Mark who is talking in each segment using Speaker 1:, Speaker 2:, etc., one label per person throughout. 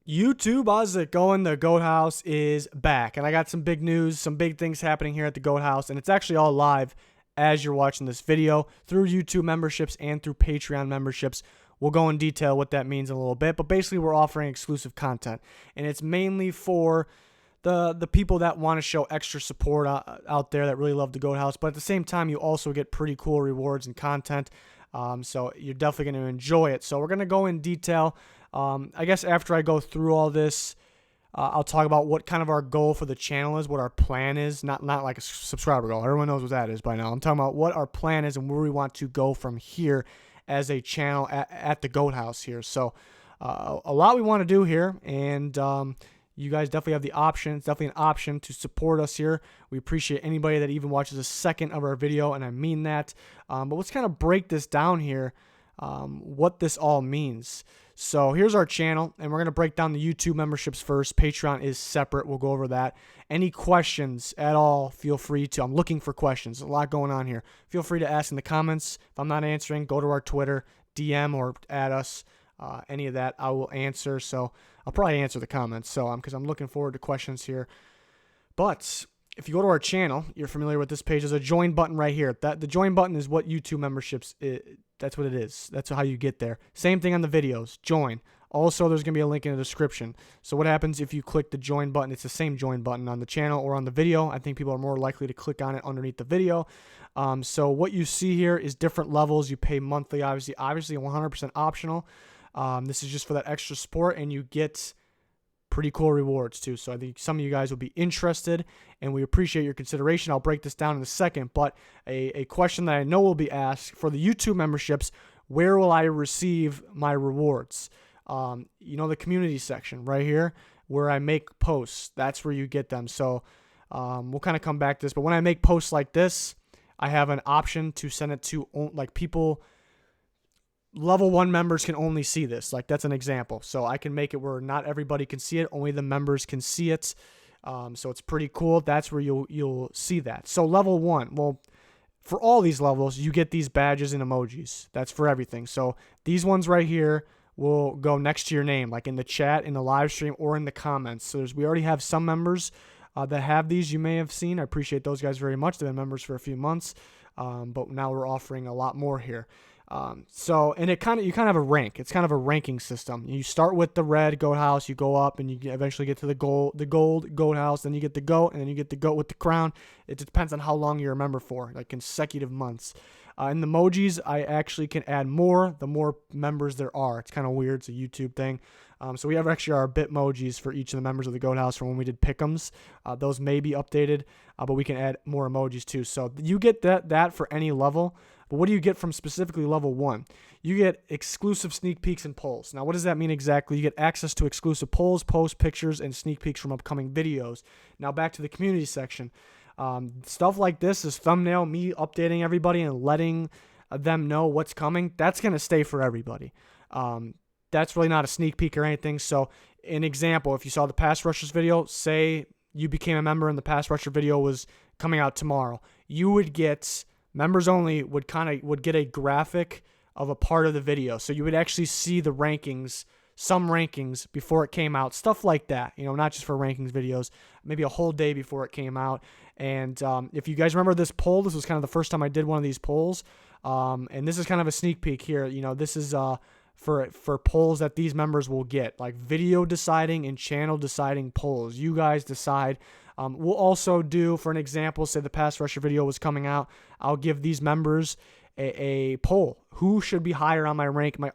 Speaker 1: YouTube, how's it going? The Goat House is back, and I got some big news, some big things happening here at the Goat House, and it's actually all live as you're watching this video through YouTube memberships and through Patreon memberships. We'll go in detail what that means in a little bit, but basically we're offering exclusive content, and it's mainly for the people that want to show extra support out there that really love the Goat House, but at the same time, you also get pretty cool rewards and content, so you're definitely going to enjoy it. So we're going to go in detail. I guess after I go through all this, I'll talk about what kind of our goal for the channel is, what our plan is, not like a subscriber goal. Everyone knows what that is by now. I'm talking about what our plan is and where we want to go from here as a channel at the Goat House here. So a lot we want to do here, and you guys definitely have the option. It's definitely an option to support us here. We appreciate anybody that even watches a second of our video, and I mean that. But let's kind of break this down here, what this all means. So here's our channel, and we're going to break down the YouTube memberships first. Patreon is separate. We'll go over that. Any questions at all, feel free to. I'm looking for questions. A lot going on here. Feel free to ask in the comments. If I'm not answering, go to our Twitter, DM, or add us. Any of that I will answer. So I'll probably answer the comments. So because I'm looking forward to questions here. But if you go to our channel, you're familiar with this page. There's a join button right here. The join button is what YouTube memberships that's what it is. That's how you get there. Same thing on the videos. Join. Also, there's going to be a link in the description. So what happens if you click the join button? It's the same join button on the channel or on the video. I think people are more likely to click on it underneath the video. So what you see here is different levels. You pay monthly, obviously 100% optional. This is just for that extra support, and you get pretty cool rewards too. So I think some of you guys will be interested, and we appreciate your consideration. I'll break this down in a second, but a question that I know will be asked for the YouTube memberships: where will I receive my rewards? The community section right here where I make posts, that's where you get them. So we'll kind of come back to this, but when I make posts like this, I have an option to send it to people. Level 1 members can only see this. Like, that's an example. So I can make it where not everybody can see it. Only the members can see it. So it's pretty cool. That's where you'll see that. So level 1, well, for all these levels, you get these badges and emojis. That's for everything. So these ones right here will go next to your name, like in the chat, in the live stream, or in the comments. So we already have some members that have these. You may have seen. I appreciate those guys very much. They've been members for a few months, but now we're offering a lot more here. And you kind of have a rank. It's kind of a ranking system. You start with the red Goat House, you go up, and you eventually get to the gold Goat House. Then you get the goat, and then you get the goat with the crown. It depends on how long you're a member for, like consecutive months. In the emojis, I actually can add more the more members there are. It's kind of weird. It's a YouTube thing. So we have actually our Bitmojis for each of the members of the Goat House from when we did Pick'ems. Those may be updated, but we can add more emojis too. So you get that for any level. But what do you get from specifically level 1? You get exclusive sneak peeks and polls. Now, what does that mean exactly? You get access to exclusive polls, posts, pictures, and sneak peeks from upcoming videos. Now, back to the community section. Stuff like this is thumbnail, me updating everybody and letting them know what's coming. That's going to stay for everybody. That's really not a sneak peek or anything. So, an example, if you saw the Pass Rushers video, say you became a member and the Pass Rusher video was coming out tomorrow, you would get... Members only would get a graphic of a part of the video. So you would actually see the rankings, some rankings before it came out, stuff like that, not just for rankings videos, maybe a whole day before it came out. And if you guys remember this poll, this was kind of the first time I did one of these polls. And this is kind of a sneak peek here. This is for polls that these members will get, like video deciding and channel deciding polls. You guys decide. We'll also do, for an example, say the Pass Rusher video was coming out. I'll give these members a poll. Who should be higher on my ranking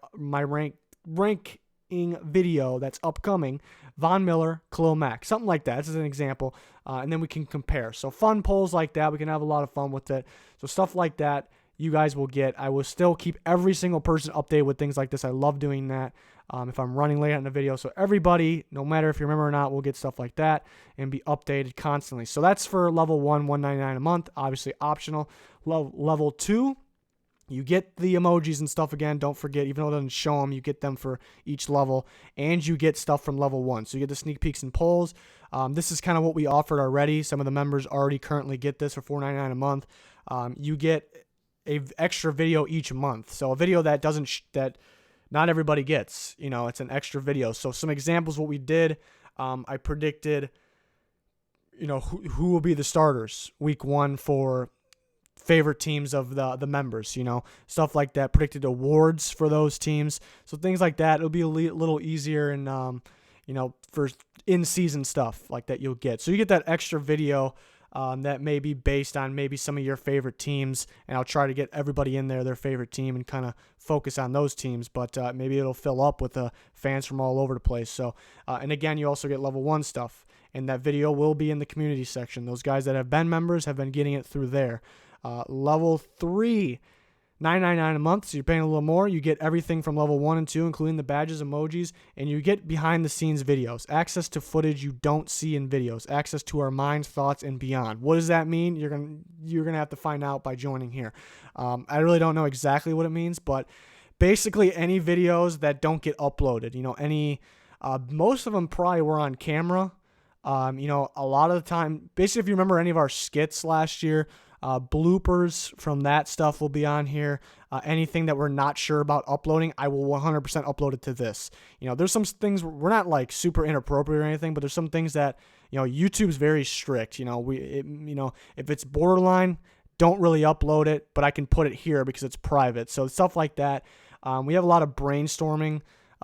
Speaker 1: video that's upcoming? Von Miller, Khalil Mack, something like that. This is an example. And then we can compare. So fun polls like that. We can have a lot of fun with it. So stuff like that you guys will get. I will still keep every single person updated with things like this. I love doing that. If I'm running late on the video. So everybody, no matter if you remember or not, will get stuff like that and be updated constantly. So that's for level 1, $1.99 a month. Obviously optional. Level 2, you get the emojis and stuff again. Don't forget, even though it doesn't show them, you get them for each level. And you get stuff from level 1. So you get the sneak peeks and polls. This is kind of what we offered already. Some of the members already currently get this for $4.99 a month. You get a extra video each month. So a video that not everybody gets. It's an extra video. So some examples what we did, I predicted, who will be the starters week 1 for favorite teams of the members, stuff like that. Predicted awards for those teams. So things like that. It'll be a little easier and, for in-season stuff like that you'll get. So you get that extra video that may be based on maybe some of your favorite teams, and I'll try to get everybody in there, their favorite team, and kind of focus on those teams, but maybe it'll fill up with fans from all over the place. So, and again, you also get level 1 stuff, and that video will be in the community section. Those guys that have been members have been getting it through there. Level 3, $9.99 a month, so you're paying a little more. You get everything from level 1 and 2, including the badges, emojis, and you get behind-the-scenes videos, access to footage you don't see in videos, access to our minds, thoughts, and beyond. What does that mean? You're gonna have to find out by joining here. I really don't know exactly what it means, but basically any videos that don't get uploaded, most of them probably were on camera. A lot of the time, basically, if you remember any of our skits last year, bloopers from that stuff will be on here. Anything that we're not sure about uploading, I will 100% upload it to this. There's some things we're not like super inappropriate or anything, but there's some things that YouTube's very strict. If it's borderline, don't really upload it, but I can put it here because it's private. So stuff like that. We have a lot of brainstorming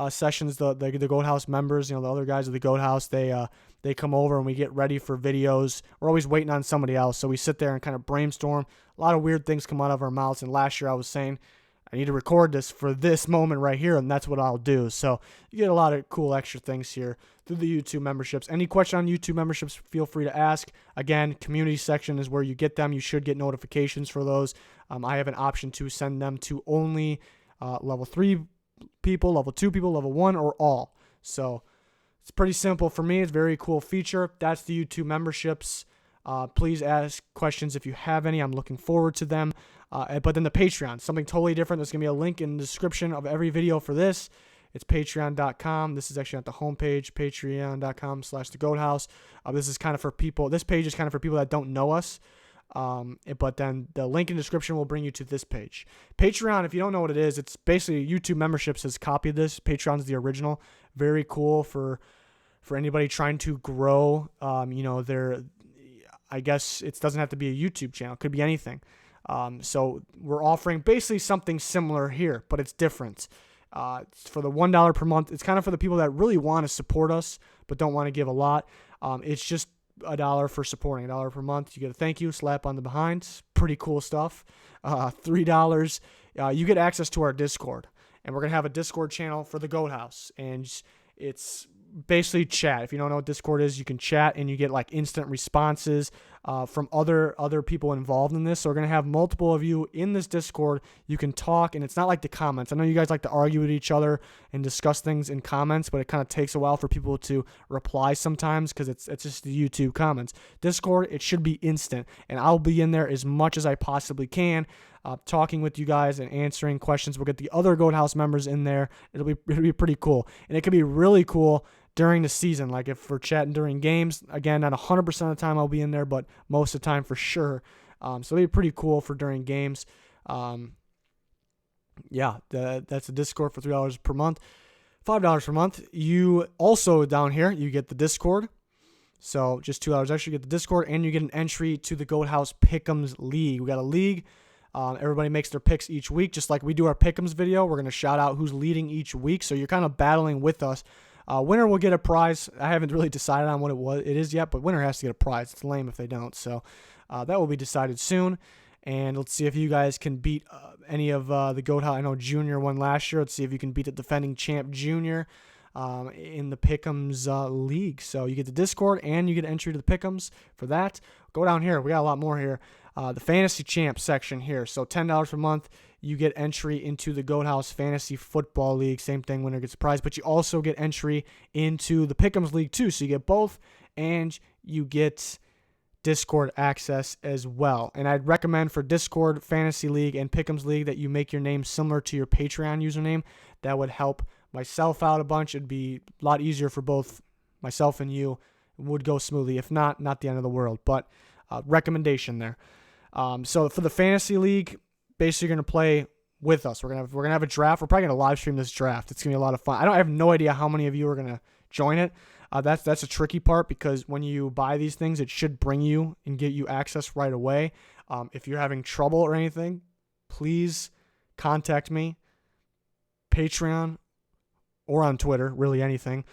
Speaker 1: sessions. The Goat House members, the other guys of the Goat House, they come over and we get ready for videos. We're always waiting on somebody else, so we sit there and kind of brainstorm. A lot of weird things come out of our mouths, and last year I was saying, I need to record this for this moment right here, and that's what I'll do. So you get a lot of cool extra things here through the YouTube memberships. Any question on YouTube memberships, feel free to ask. Again, community section is where you get them. You should get notifications for those. I have an option to send them to only level 3 people, level 2 people, level 1, or all. So it's pretty simple for me. It's a very cool feature. That's the YouTube memberships. Please ask questions if you have any. I'm looking forward to them. But then the Patreon, something totally different. There's going to be a link in the description of every video for this. It's patreon.com. This is actually at the homepage, patreon.com/thegoathouse. This is kind of for people. This page is kind of for people that don't know us. But then the link in the description will bring you to this page. Patreon, if you don't know what it is, it's basically YouTube memberships has copied this. Patreon's the original. Very cool for anybody trying to grow. I guess it doesn't have to be a YouTube channel. It could be anything. So we're offering basically something similar here, but it's different. It's for the $1 per month. It's kind of for the people that really want to support us but don't want to give a lot. It's just $1 for supporting. $1 per month. You get a thank you, slap on the behind. Pretty cool stuff. $3. You get access to our Discord, and we're gonna have a Discord channel for the Goat House, and it's basically chat. If you don't know what Discord is, you can chat and you get like instant responses from other people involved in this. So we're going to have multiple of you in this Discord. You can talk, and it's not like the comments. I know you guys like to argue with each other and discuss things in comments, but it kind of takes a while for people to reply sometimes because it's just the YouTube comments. Discord, it should be instant, and I'll be in there as much as I possibly can, talking with you guys and answering questions. We'll get the other Goat House members in there. It'll be pretty cool, and it could be really cool during the season, like if we're chatting during games. Again, not 100% of the time I'll be in there, but most of the time for sure. So it'll be pretty cool for during games. That's the Discord for $3 per month, $5 per month. You also down here, you get the Discord. So just $2 extra, you get the Discord, and you get an entry to the Goat House Pick'ems League. We got a league. Everybody makes their picks each week, just like we do our Pick'ems video. We're going to shout out who's leading each week, so you're kind of battling with us. Winner will get a prize. I haven't really decided on what it is yet, but winner has to get a prize. It's lame if they don't. So that will be decided soon. And let's see if you guys can beat any of the Goat House. I know Junior won last year. Let's see if you can beat the defending champ Junior in the Pick'ems League. So you get the Discord and you get entry to the Pick'ems for that. Go down here. We got a lot more here. The Fantasy Champ section here. So $10 per month. You get entry into the Goat House Fantasy Football League. Same thing, winner gets a prize. But you also get entry into the Pick'ems League too. So you get both, and you get Discord access as well. And I'd recommend for Discord, Fantasy League, and Pick'ems League that you make your name similar to your Patreon username. That would help myself out a bunch. It'd be a lot easier for both myself and you. It would go smoothly. If not the end of the world. But recommendation there. So for the Fantasy League, basically, you're going to play with us. We're gonna have a draft. We're probably gonna live stream this draft. It's gonna be a lot of fun. I have no idea how many of you are gonna join it. That's a tricky part, because when you buy these things, it should bring you and get you access right away. If you're having trouble or anything, please contact me, Patreon, or on Twitter, really anything.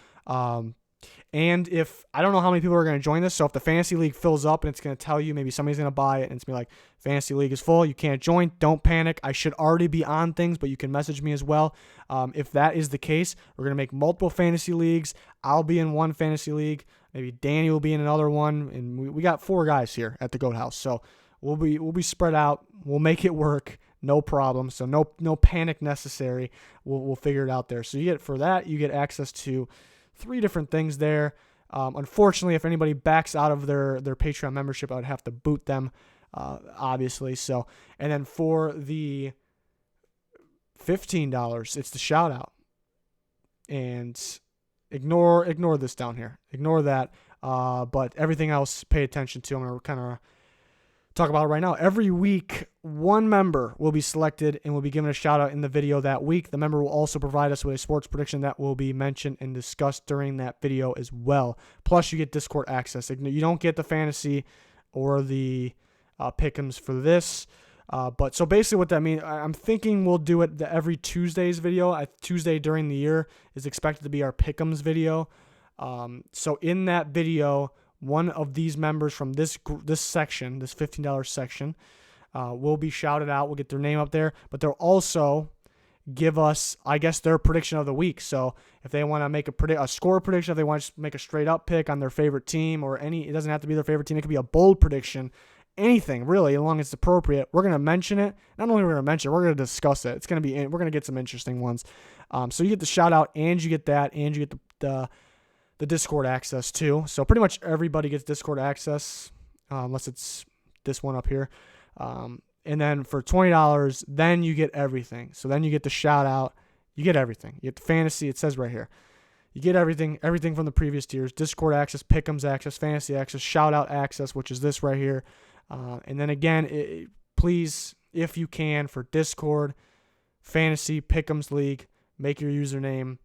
Speaker 1: And if I don't know how many people are going to join this, so if the fantasy league fills up and it's going to tell you maybe somebody's going to buy it and it's going to be like, fantasy league is full, you can't join, don't panic. I should already be on things, but you can message me as well. If that is the case, we're going to make multiple fantasy leagues. I'll be in one fantasy league. Maybe Danny will be in another one. And we got 4 guys here at the Goat House. So we'll be spread out. We'll make it work. No problem. So no panic necessary. We'll figure it out there. So you get access to 3 different things there. Unfortunately, if anybody backs out of their Patreon membership, I would have to boot them, obviously. So, and then for the $15, it's the shout out. And ignore this down here. Ignore that. But everything else, pay attention to. I'm going to kind of talk about it right now. Every week, one member will be selected and will be given a shout out in the video that week. The member will also provide us with a sports prediction that will be mentioned and discussed during that video as well. Plus, you get Discord access. You don't get the fantasy or the pick'ems for this. But so basically what that means, I'm thinking we'll do it every Tuesday's video. Tuesday during the year is expected to be our pick'ems video. So in that video, one of these members from this section, this $15 section, will be shouted out. We'll get their name up there, but they'll also give us, I guess, their prediction of the week. So if they want to make a score prediction, if they want to make a straight up pick on their favorite team, or it doesn't have to be their favorite team. It could be a bold prediction, anything really, as long as it's appropriate. We're going to mention it. Not only are we going to mention it, we're going to discuss it. We're going to get some interesting ones. So you get the shout out, and you get that, and you get the Discord access too. So pretty much everybody gets Discord access, unless it's this one up here. And then for $20, then you get everything. So then you get the shout out, you get everything. You get the fantasy, it says right here. You get everything from the previous tiers: Discord access, pick'ems access, fantasy access, shout out access, which is this right here. And then again, please, if you can, for Discord, fantasy, pick'ems league, make your username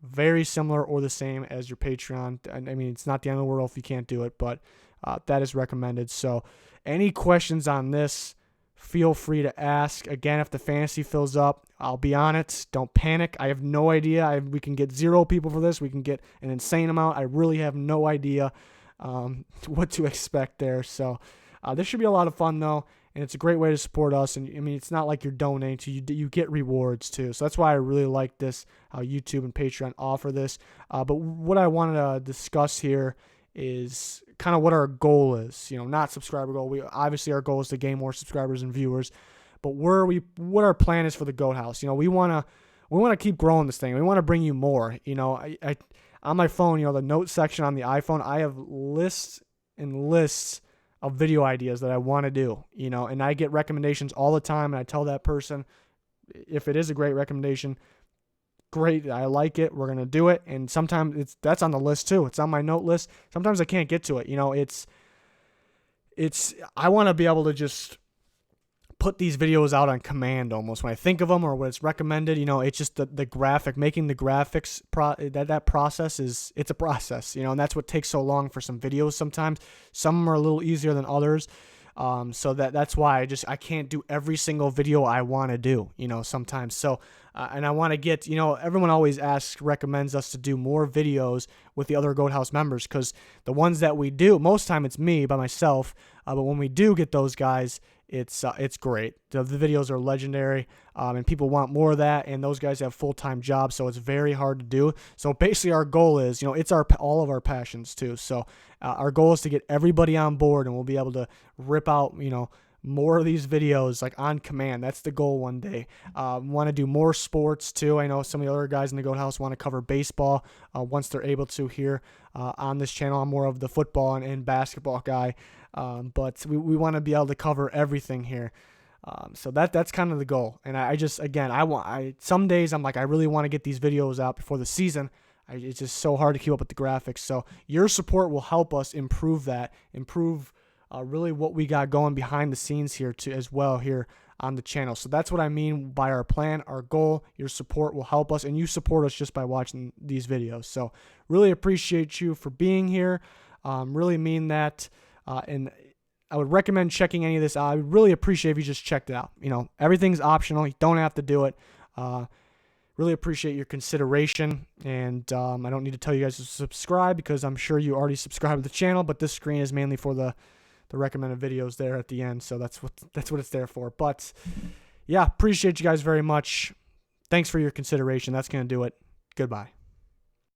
Speaker 1: very similar or the same as your Patreon. I mean, it's not the end of the world if you can't do it, but that is recommended. So any questions on this, feel free to ask. Again, if the fantasy fills up, I'll be on it. Don't panic. I have no idea. We can get 0 people for this. We can get an insane amount. I really have no idea what to expect there. So this should be a lot of fun, though. And it's a great way to support us. And I mean, it's not like you're donating, you get rewards too. So that's why I really like this, how YouTube and Patreon offer this. But what I wanted to discuss here is kind of what our goal is. Not subscriber goal. Obviously our goal is to gain more subscribers and viewers. But what our plan is for the Goat House. We want to keep growing this thing. We want to bring you more. I on my phone, the notes section on the iPhone, I have lists and lists of video ideas that I want to do, and I get recommendations all the time, and I tell that person, if it is a great recommendation, great, I like it, we're going to do it. And sometimes that's on the list too. It's on my note list. Sometimes I can't get to it. I want to be able to just put these videos out on command almost when I think of them or when it's recommended. It's just the graphic, making the graphics, that process it's a process, and that's what takes so long for some videos sometimes. Some are a little easier than others. So that's why I can't do every single video I want to do, sometimes. So, and I want to get, everyone always recommends us to do more videos with the other Goat House members, because the ones that we do, most time it's me by myself. But when we do get those guys, it's great. The videos are legendary, and people want more of that, and those guys have full-time jobs, so it's very hard to do. So basically our goal is, it's all of our passions too. So our goal is to get everybody on board, and we'll be able to rip out, more of these videos like on command. That's the goal one day. Want to do more sports too. I know some of the other guys in the Goat House want to cover baseball once they're able to here on this channel. I'm more of the football and basketball guy, but we want to be able to cover everything here. So that's kind of the goal. And some days I'm like, I really want to get these videos out before the season. It's just so hard to keep up with the graphics. So your support will help us improve really what we got going behind the scenes here too as well here on the channel. So that's what I mean by our plan, our goal. Your support will help us, and you support us just by watching these videos. So really appreciate you for being here. Really mean that. And I would recommend checking any of this out. I would really appreciate if you just checked it out. You know, everything's optional. You don't have to do it. Really appreciate your consideration. And I don't need to tell you guys to subscribe because I'm sure you already subscribe to the channel, but this screen is mainly for the recommended videos there at the end. So that's what it's there for. But yeah, appreciate you guys very much. Thanks for your consideration. That's going to do it. Goodbye.